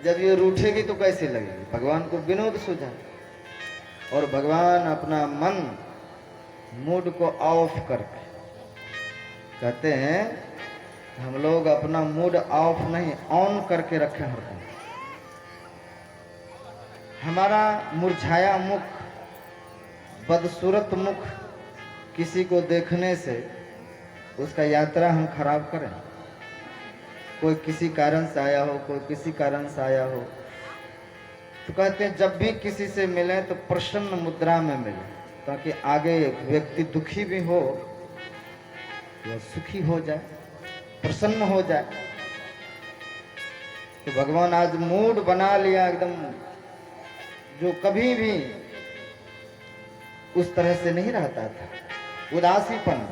जब ये रूठेगी तो कैसे लगेगी? भगवान को विनोद सूझा और भगवान अपना मन मूड को ऑफ करके कहते हैं हम लोग अपना मूड ऑफ नहीं ऑन करके रखें हरदम। हमारा मुरझाया मुख, बदसूरत मुख किसी को देखने से उसका यात्रा हम खराब करें? कोई किसी कारण से आया हो, कोई किसी कारण से आया हो, तो कहते हैं जब भी किसी से मिले तो प्रसन्न मुद्रा में मिले, ताकि आगे व्यक्ति दुखी भी हो या सुखी हो जाए, प्रसन्न हो जाए। तो भगवान आज मूड बना लिया एकदम, जो कभी भी उस तरह से नहीं रहता था, उदासीपन।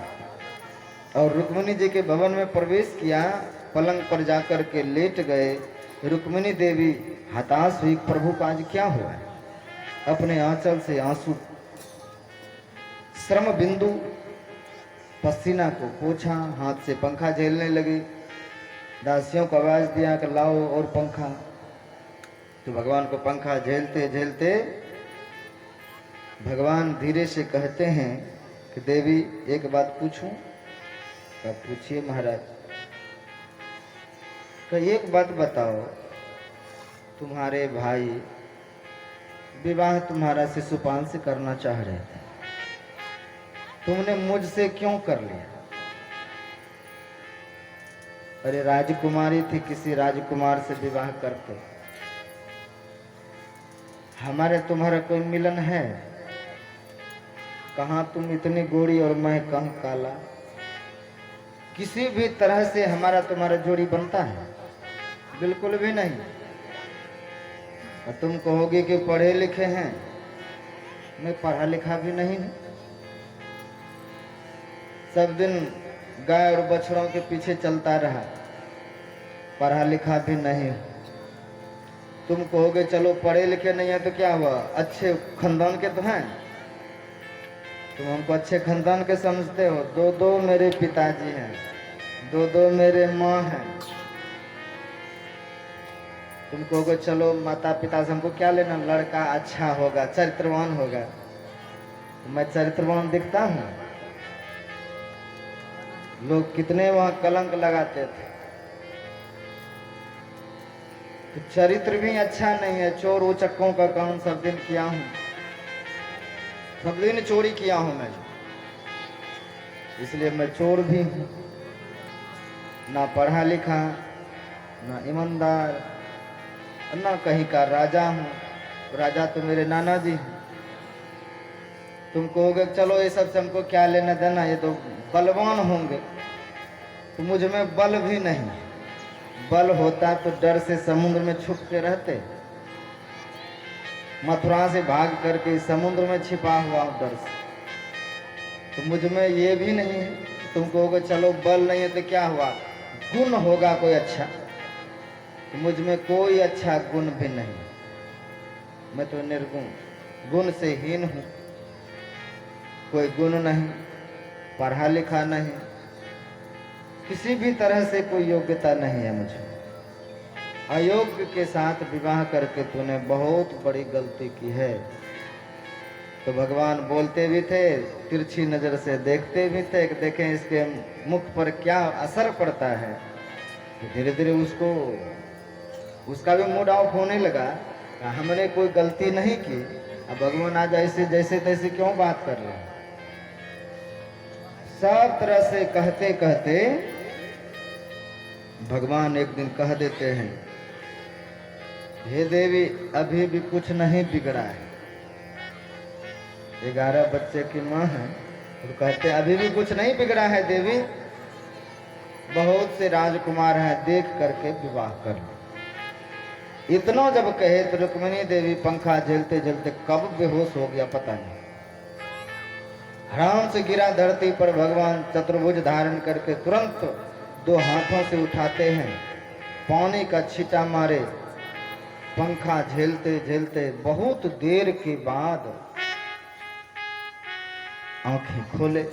और रुक्मिणी जी के भवन में प्रवेश किया, पलंग पर जाकर के लेट गए। रुक्मिणी देवी हताश हुई, प्रभु का आज क्या हुआ है? अपने आंचल से आंसू श्रम बिंदु पसीना को पोछा, हाथ से पंखा झेलने लगी। दासियों को आवाज दिया कि लाओ और पंखा। तो भगवान को पंखा झेलते झेलते भगवान धीरे से कहते हैं कि देवी एक बात पूछूं? क्या? पूछिए महाराज। तो एक बात बताओ, तुम्हारे भाई विवाह तुम्हारा शिशुपाल से करना चाह रहे थे, तुमने मुझसे क्यों कर लिया? अरे राजकुमारी थी, किसी राजकुमार से विवाह करते। हमारे तुम्हारा कोई मिलन है? कहाँ तुम इतनी गोरी और मैं कहाँ काला? किसी भी तरह से हमारा तुम्हारा जोड़ी बनता है? बिल्कुल भी नहीं। और तुम कहोगे कि पढ़े लिखे हैं, मैं पढ़ा लिखा भी नहीं हूं। सब दिन गाय और बछड़ों के पीछे चलता रहा, पढ़ा लिखा भी नहीं हूं। तुम कहोगे चलो पढ़े लिखे नहीं है तो क्या हुआ, अच्छे खानदान के तो हैं। तुम हमको अच्छे खानदान के समझते हो? दो दो मेरे पिताजी हैं, दो दो मेरे माँ हैं। तुम कहोगे चलो माता पिता से हमको क्या लेना, लड़का अच्छा होगा, चरित्रवान होगा। मैं चरित्रवान दिखता हूँ? लोग कितने वहां कलंक लगाते थे। तो चरित्र भी अच्छा नहीं है। चोर उचक्कों का काम सब दिन किया हूं, सब दिन चोरी किया हूं मैं, इसलिए मैं चोर भी हूं। ना पढ़ा लिखा, ना ईमानदार, ना कहीं का राजा हूं। राजा तो मेरे नाना जी हैं। तुम कहोगे चलो ये सब से हमको क्या लेना देना, ये तो बलवान होंगे। तो मुझ में बल भी नहीं। बल होता तो डर से समुद्र में छुप के रहते। मथुरा से भाग करके समुद्र में छिपा हुआ हूं डर से। तो मुझ में ये भी नहीं है। तुम कहोगे चलो बल नहीं है तो क्या हुआ, गुण होगा कोई अच्छा। तो मुझ में कोई अच्छा गुण भी नहीं। मैं तो निर्गुण, गुण से हीन हूं। कोई गुण नहीं, पढ़ा लिखा नहीं, किसी भी तरह से कोई योग्यता नहीं है मुझे। अयोग्य के साथ विवाह करके तूने बहुत बड़ी गलती की है। तो भगवान बोलते भी थे, तिरछी नजर से देखते भी थे कि देखें इसके मुख पर क्या असर पड़ता है। तो धीरे धीरे उसका भी मूड ऑफ होने लगा। हमने कोई गलती नहीं की, अब भगवान आज ऐसे जैसे तैसे क्यों बात कर रहे हैं। सब तरह से कहते कहते भगवान एक दिन कह देते हैं, हे देवी अभी भी कुछ नहीं बिगड़ा है। 11 बच्चे की माँ है, तो कहते अभी भी कुछ नहीं बिगड़ा है देवी, बहुत से राजकुमार हैं, देख करके विवाह कर लो। इतना जब कहे तो रुक्मिणी देवी पंखा झेलते झेलते कब बेहोश हो गया पता नहीं। हराम से गिरा धरती पर। भगवान चतुर्भुज धारण करके तुरंत 2 हाथों से उठाते हैं, पानी का छींटा मारे, पंखा झेलते झेलते बहुत देर के बाद आंखें खोले।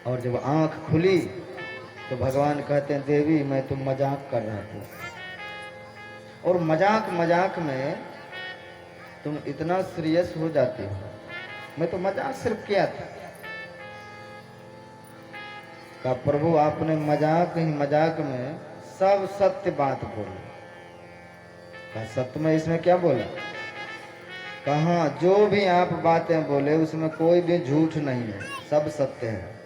और जब आंख खुली तो भगवान कहते हैं देवी मैं तो मजाक कर रहा था, और मजाक मजाक में तुम इतना सीरियस हो जाते हो। मैं तो मजाक सिर्फ किया था। कहा प्रभु आपने मजाक ही मजाक में सब सत्य बात बोली। कहा सत्य में इसमें क्या बोला? कहा जो भी आप बातें बोले उसमें कोई भी झूठ नहीं है, सब सत्य है।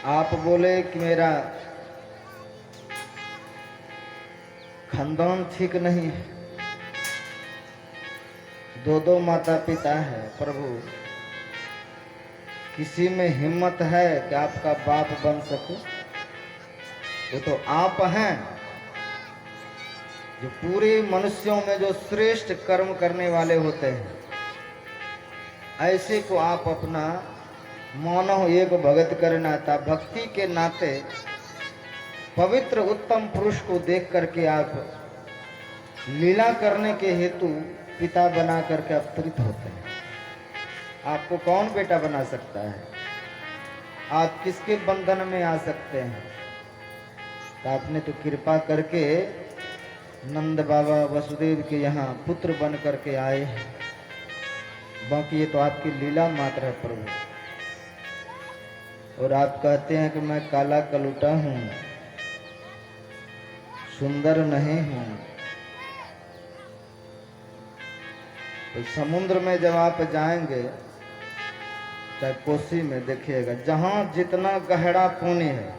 आप बोले कि मेरा खानदान ठीक नहीं है, दो माता पिता है, प्रभु किसी में हिम्मत है कि आपका बाप बन सके? वो तो आप हैं जो पूरे मनुष्यों में जो श्रेष्ठ कर्म करने वाले होते हैं, ऐसे को आप अपना मानव एक भगत करना था। भक्ति के नाते पवित्र उत्तम पुरुष को देख करके आप लीला करने के हेतु पिता बना करके अवतरित होते हैं। आपको कौन बेटा बना सकता है? आप किसके बंधन में आ सकते हैं? तो आपने तो कृपा करके नंद बाबा वसुदेव के यहाँ पुत्र बन करके आए हैं। बाकी ये तो आपकी लीला मात्र है प्रभु। और आप कहते हैं कि मैं काला कलूटा हूँ, सुंदर नहीं हूँ। तो समुद्र में जब आप जाएंगे, चाहे कोसी में देखिएगा, जहाँ जितना गहरा पानी है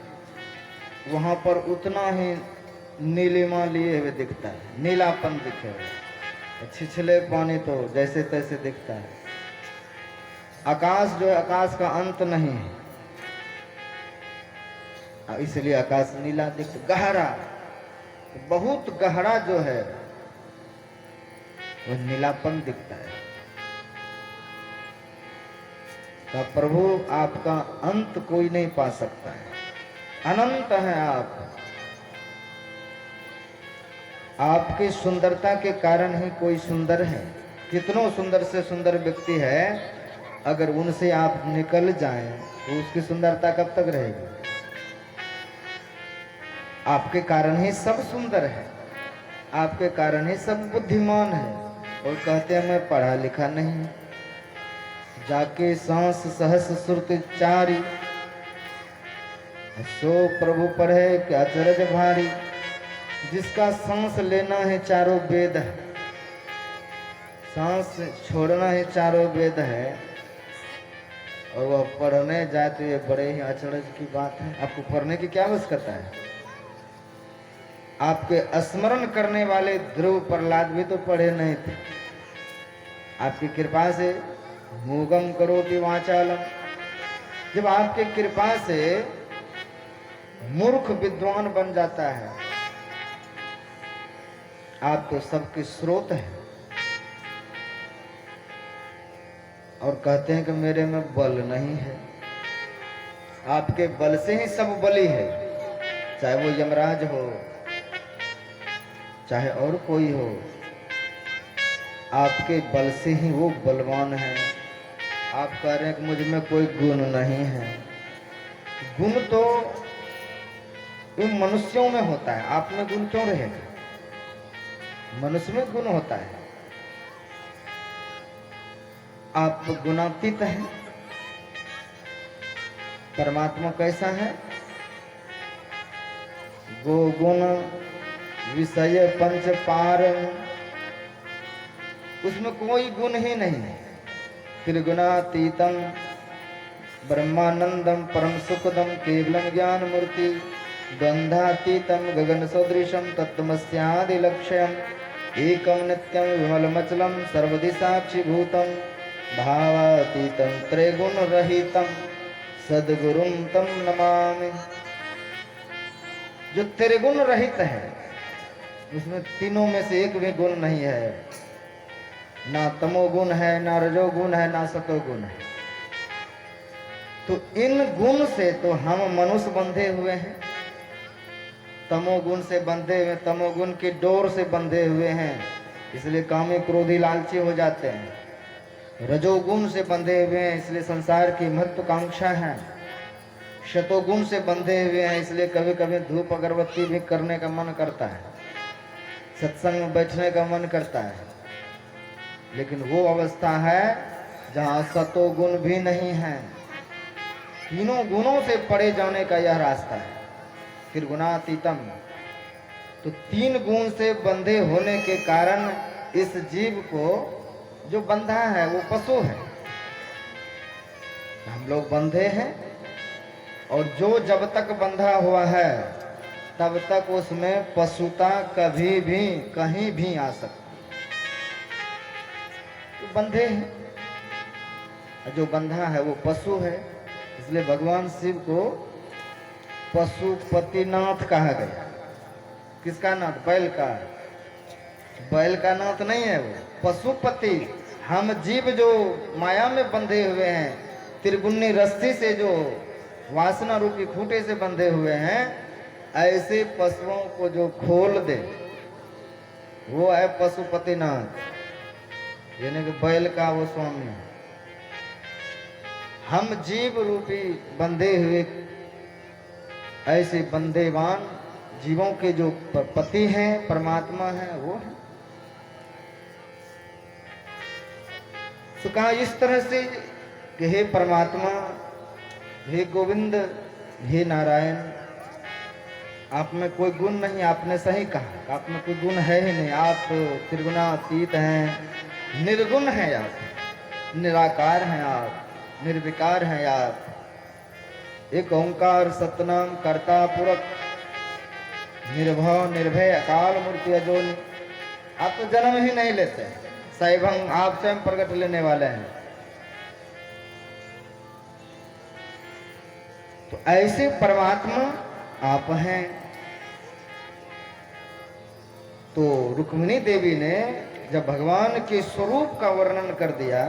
वहाँ पर उतना ही नीलिमा लिए हुए दिखता है, नीलापन दिखेगा। छिछले पानी तो जैसे तैसे दिखता है। आकाश जो है, आकाश का अंत नहीं है, इसलिए आकाश नीला दिखता, गहरा, बहुत गहरा जो है वह नीलापन दिखता है। तो प्रभु आपका अंत कोई नहीं पा सकता है, अनंत है आप। आपकी सुंदरता के कारण ही कोई सुंदर है। कितनों सुंदर से सुंदर व्यक्ति है, अगर उनसे आप निकल जाएं तो उसकी सुंदरता कब तक रहेगी? आपके कारण ही सब सुंदर है, आपके कारण ही सब बुद्धिमान है। और कहते हैं मैं पढ़ा लिखा नहीं, जाके सांस सहस सुरत चारी, सो प्रभु पढ़े क्या अचरज भारी। जिसका सांस लेना है चारों वेद है, सांस छोड़ना है चारों वेद है, और वह पढ़ने जाए तो ये बड़े ही अचरज की बात है। आपको पढ़ने की क्या आवश्यकता है? आपके स्मरण करने वाले ध्रुव प्रहलाद भी तो पढ़े नहीं थे। आपकी कृपा से मूगम करोति वाचालम, जब आपके कृपा से मूर्ख विद्वान बन जाता है, आप तो सबके स्रोत हैं। और कहते हैं कि मेरे में बल नहीं है, आपके बल से ही सब बली है। चाहे वो यमराज हो, चाहे और कोई हो, आपके बल से ही वो बलवान है। आप कह रहे हैं कि मुझ में कोई गुण नहीं है। गुण तो इन मनुष्यों में होता है, आप में गुण क्यों रहेगा? मनुष्य में गुण होता है। आप गुणातीत हैं। परमात्मा कैसा है? गो गुण विषय पंच पार, उसमें कोई गुण ही नहीं है। त्रिगुणातीतम ब्रह्मानंदम परम सुखदम केवलम ज्ञान मूर्ति, द्वंद्वातीतम गगन सदृशम तत्वमस्यादि लक्ष्यम, एकम नित्यम विमलमचलम सर्वदिशाक्षी भूतम, भावातीतम त्रैगुण रहितम सद्गुरुम तम नमामि। जो त्रिगुण रहित है, उसमें तीनों में से एक भी गुण नहीं है। ना तमोगुण है, ना रजोगुण है, ना सतोगुण है। तो इन गुण से तो हम मनुष्य बंधे हुए हैं, तमोगुण से बंधे हुए, तमोगुण की डोर से बंधे हुए हैं, इसलिए कामी क्रोधी लालची हो जाते हैं। रजोगुण से बंधे हुए हैं, इसलिए संसार की महत्वाकांक्षा है। शतोगुण से बंधे हुए हैं, इसलिए कभी कभी धूप अगरबत्ती भी करने का मन करता है। सत्संग में बैठने का मन करता है, लेकिन वो अवस्था है जहाँ सतो गुण भी नहीं है। तीनों गुणों से परे जाने का यह रास्ता है, फिर गुणातीतम। तो तीन गुण से बंधे होने के कारण इस जीव को जो बंधा है वो पशु है। हम लोग बंधे हैं, और जो जब तक बंधा हुआ है तब तक उसमें पशुता कभी भी कहीं भी आ सकती है। तो बंधे हैं, जो बंधा है वो पशु है। इसलिए भगवान शिव को पशुपतिनाथ कहा गया। किसका नाथ? बैल का। बैल का नाथ नहीं है वो, पशुपति। हम जीव जो माया में बंधे हुए हैं, त्रिगुणी रस्सी से जो वासना रूपी खूंटे से बंधे हुए हैं, ऐसे पशुओं को जो खोल दे वो है पशुपतिनाथ, यानी कि बैल का वो स्वामी है। हम जीव रूपी बंधे हुए ऐसे बंदेवान जीवों के जो पति हैं, परमात्मा है, वो है। तो कहा इस तरह से कि हे परमात्मा, हे गोविंद, हे नारायण, आप में कोई गुण नहीं। आपने सही कहा, आप में कोई गुण है ही नहीं। आप त्रिगुणातीत हैं, निर्गुण हैं आप, निराकार हैं आप, निर्विकार हैं आप। एक ओंकार सतनाम कर्ता पुरख, निर्भव निर्भय अकाल मूर्ति अजोनी। आप तो जन्म ही नहीं लेते, सैभं आप स्वयं प्रकट लेने वाले हैं। तो ऐसे परमात्मा आप हैं। तो रुक्मिणी देवी ने जब भगवान के स्वरूप का वर्णन कर दिया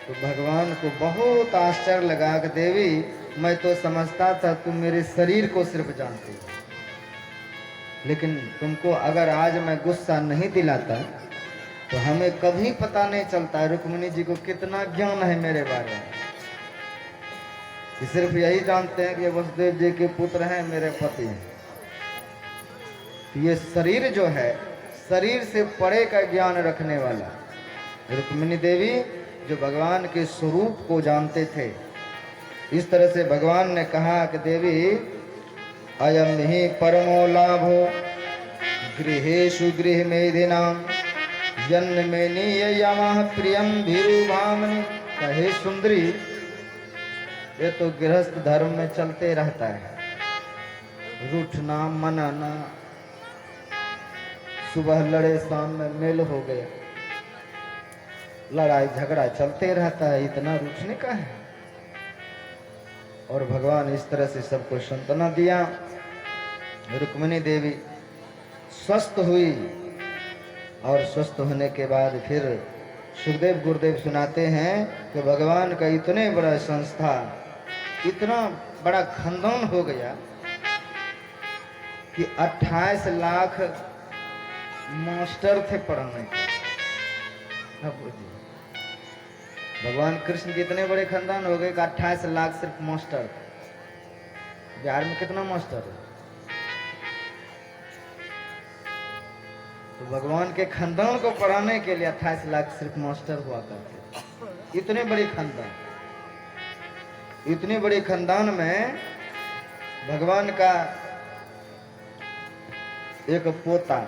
तो भगवान को बहुत आश्चर्य लगा कि देवी, मैं तो समझता था तुम मेरे शरीर को सिर्फ जानती हो, लेकिन तुमको अगर आज मैं गुस्सा नहीं दिलाता तो हमें कभी पता नहीं चलता रुक्मिणी जी को कितना ज्ञान है मेरे बारे में। कि सिर्फ यही जानते हैं कि वसुदेव जी के पुत्र हैं, मेरे पति हैं। ये शरीर जो है, शरीर से परे का ज्ञान रखने वाला रुक्मिणी देवी जो भगवान के स्वरूप को जानते थे। इस तरह से भगवान ने कहा कि देवी, अयम ही परमो लाभो गृहेषु गृह मेधिनाम जन्म में नियमः प्रियम भीरुभामनि। कहे सुंदरी, ये तो गृहस्थ धर्म में चलते रहता है, रूठना मनाना, सुबह लड़े शाम में मेल हो गया, लड़ाई झगड़ा चलते रहता है, इतना रूठने का है। और भगवान इस तरह से सबको सांत्वना दिया। रुक्मिणी देवी स्वस्थ हुई, और स्वस्थ होने के बाद फिर सुखदेव गुरुदेव सुनाते हैं कि भगवान का इतने बड़ा संस्था, इतना बड़ा खानदान हो गया कि 28 लाख मास्टर थे पढ़ाने के। भगवान कृष्ण के इतने बड़े खानदान हो गए कि 28 लाख सिर्फ मास्टर। बिहार में कितना मास्टर है? तो भगवान के खानदान को पढ़ाने के लिए 28 लाख सिर्फ मास्टर हुआ करते। इतने बड़ी खानदान, इतनी बड़ी खानदान में भगवान का एक पोता,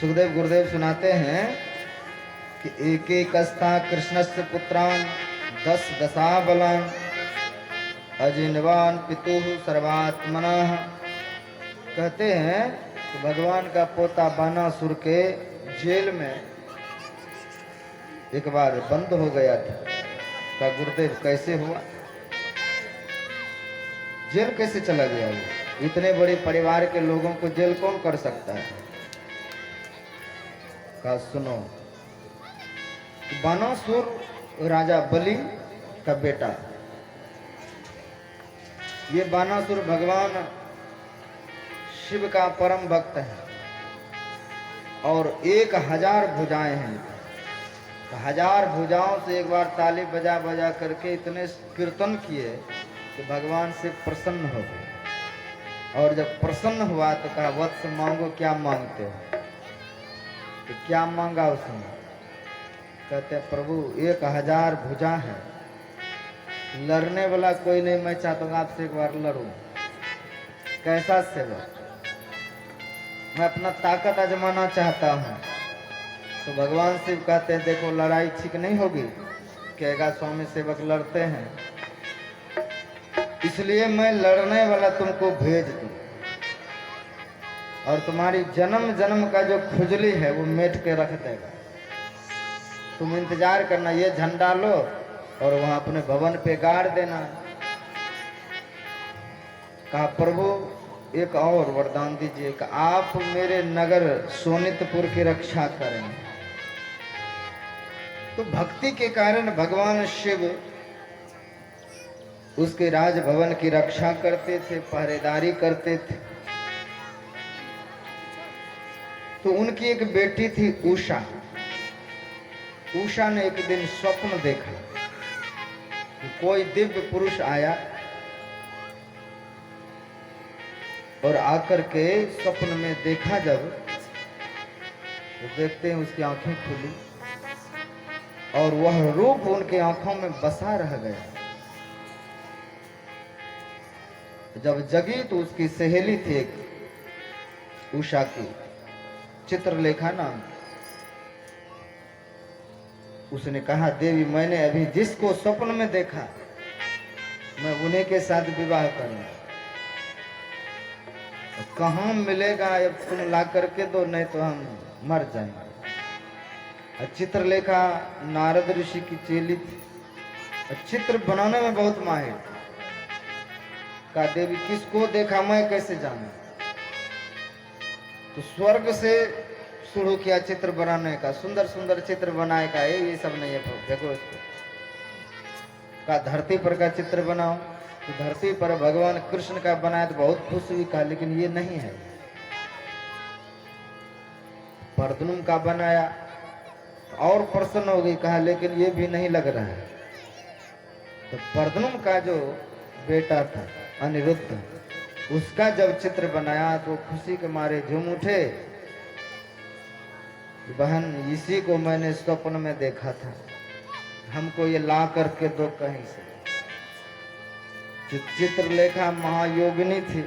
सुखदेव गुरुदेव सुनाते हैं कि एक एक अस्था कृष्णस्य पुत्रान 10 दशाबलान अजिनवान पितुः सर्वात्मनः। कहते हैं कि भगवान का पोता बानासुर के जेल में एक बार बंद हो गया था। का गुरुदेव कैसे हुआ, जेल कैसे चला गया वो? इतने बड़े परिवार के लोगों को जेल कौन कर सकता है? का सुनो, बानासुर राजा बलि का बेटा। ये बानासुर भगवान शिव का परम भक्त है और 1000 भुजाएं हैं। तो 1000 भुजाओं से एक बार ताली बजा बजा करके इतने कीर्तन किए कि भगवान से प्रसन्न हो गए। और जब प्रसन्न हुआ तो कहा वत्स मांगो, क्या मांगते हो? तो क्या मांगा उसने? कहते प्रभु 1000 भुजा है, लड़ने वाला कोई नहीं, मैं चाहता हूँ आपसे एक बार लड़ूं। कैसा सेवक? मैं अपना ताकत आजमाना चाहता हूँ। तो भगवान शिव कहते हैं देखो लड़ाई ठीक नहीं होगी। कहेगा स्वामी सेवक लड़ते हैं, इसलिए मैं लड़ने वाला तुमको भेज दूं और तुम्हारी जन्म जन्म का जो खुजली है वो मेट के रख देगा। तुम इंतजार करना, ये झंडा लो और वहां अपने भवन पे गाड़ देना। कहा प्रभु एक और वरदान दीजिए कि आप मेरे नगर सोनितपुर की रक्षा करें। तो भक्ति के कारण भगवान शिव उसके राजभवन की रक्षा करते थे, पहरेदारी करते थे। तो उनकी एक बेटी थी उषा। उषा ने एक दिन स्वप्न देखा कि कोई दिव्य पुरुष आया और आकर के स्वप्न में देखा जब, तो देखते हैं उसकी आंखें खुली और वह रूप उनके आंखों में बसा रह गया। जब जगी तो उसकी सहेली थी एक उषा की, चित्रलेखा नाम। उसने कहा देवी मैंने अभी जिसको स्वप्न में देखा मैं उन्हीं के साथ विवाह करूंगा। कहाँ मिलेगा, अब तुम ला करके दो, नहीं तो हम मर जाएंगे। चित्रलेखा नारद ऋषि की चेली थी, चित्र बनाने में बहुत माहिर। कहा देवी किसको देखा मैं कैसे जानूं? तो स्वर्ग से शुरू किया चित्र बनाने का, सुंदर सुंदर चित्र बनाए का, ये सब नहीं है देखो इसको। कहा धरती पर का चित्र बनाओ, तो धरती पर भगवान कृष्ण का बनाया तो बहुत खुश हुई। कहा लेकिन ये नहीं है। परदुनुम का बनाया और प्रसन्न हो गई। कहा लेकिन ये भी नहीं लग रहा है। तो परदुनुम का जो बेटा था अनिरुद्ध, उसका जब चित्र बनाया तो खुशी के मारे झूम उठे। बहन इसी को मैंने स्वप्न में देखा था, हमको ये ला करके दो कहीं से। चित्रलेखा महायोगिनी थी।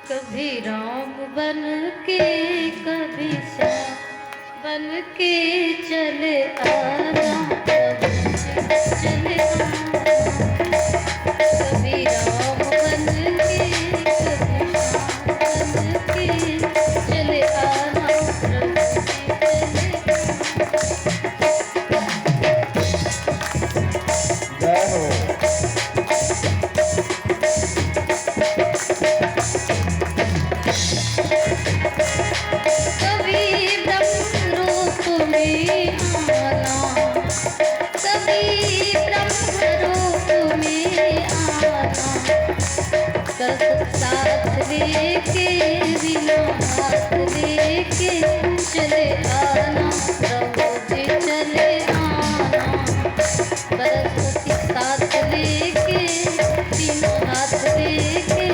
कभी राम बन के कभी श्याम बन के चले आना, चले आना। कभी राम बन के कभी श्याम बन के चले आना, जय हो। कभी ब्रह्म बस साथ लेके बिना हाथ लेके चले आना प्रभु जी चले आना सरस्वती साथ लेके बिना हाथ लेके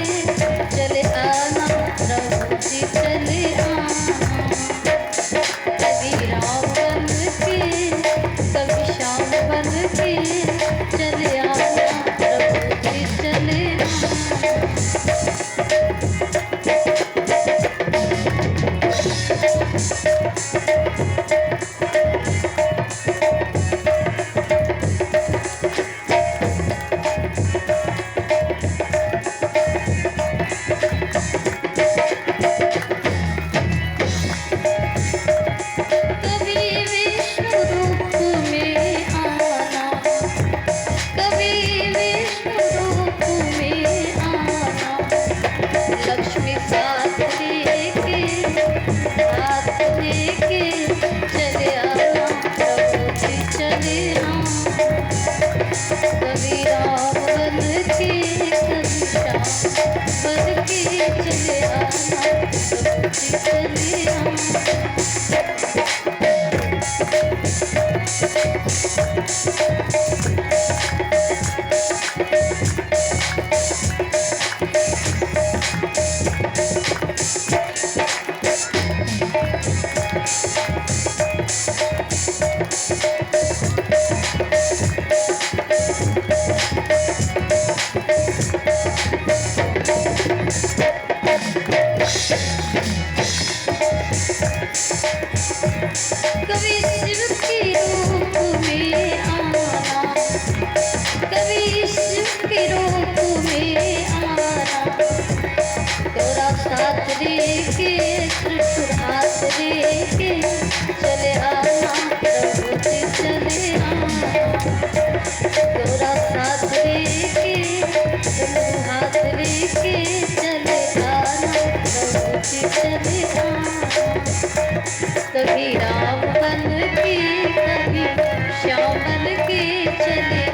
चले आना प्रभु जी चले आना कभी राम बन के कभी श्याम बन के चले आना प्रभु जी चले आना कभी विष्णु रूप में आना कभी विष्णु रूप में आना लक्ष्मी साथ लेके हाथ लेके चले आना प्रभु जी चले आना कभी राम बन के कभी श्याम बन के चले आना प्रभु जी चले आना कभी शिव के रूप में आना कभी शिव के रूप में आना तोरा साथ लेके त्रिशूल हाथ लेके चले आना प्रभु जी चले आना तोरा साथ लेके त्रिशूल हाथ लेके चले आना प्रभु जी चले आना कभी राम बन के कभी श्याम बन के चले